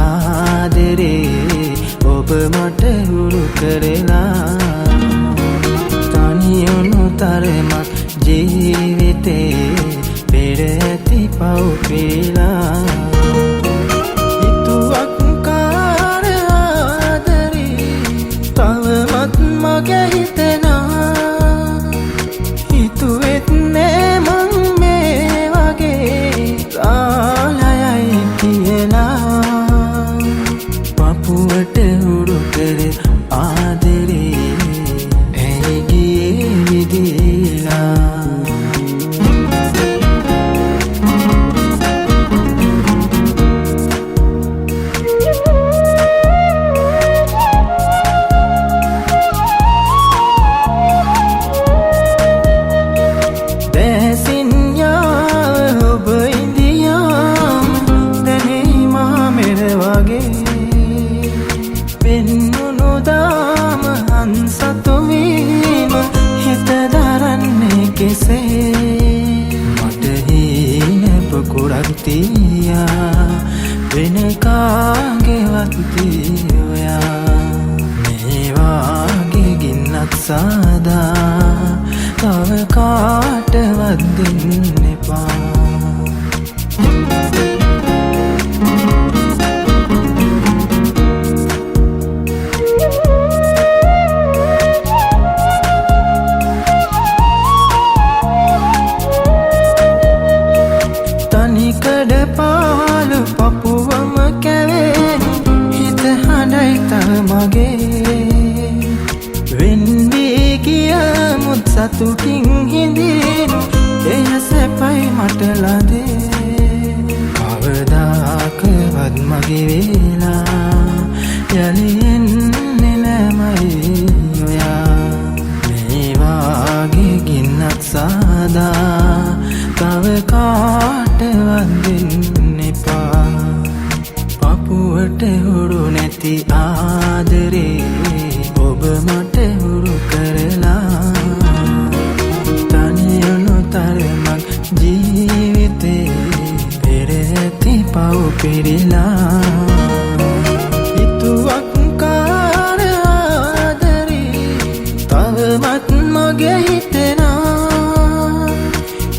ආදරේ ඔබ මට හුරු කරලා තනියුණු තරමක් ජීවිතේ පෙර ඇති පව් පෙළා හිතුවක් කාර ආදරේ තවමත් මගේ හිතෙනා හිතුවෙත් නෑ මං මේ වගේ කාලයයි කියලා පපුවට හුරු කර ආදරේ ඇයි ගියේ විදිලා මට හීන පොකුරක් තියා වෙන කාගේවත් තියෝයා මේ වාගේ ගින්නක් සාදා තව කාටවත් දෙන්න එපා තනිකඩ පාලු පපුවම කැවේ හිත හඬයි තව මගේ වෙන්වී ගියමුත් සතුටින් හිඳින් එය සැපයි මට ලදේ කවදාකවත් මගේ වේලා යලි එන්නේ නෑමයි ඔයා මේ වාගේ ගින්නක් සාදා තව කාටවත් දෙන්න එපා පපුවට හුරු නැති ආදරේ ඔබ මට හුරු කරලා තනියුණු තරමක් ජීවිතේ පෙර ඇති පව් පෙරිලා හිතුවක් කාර ආදරේ තවමත් මගේ හිතෙනා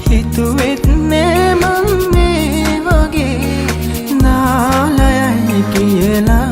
හිතුවෙත් නෑ මං මේ වගේ නාලයයි කියලා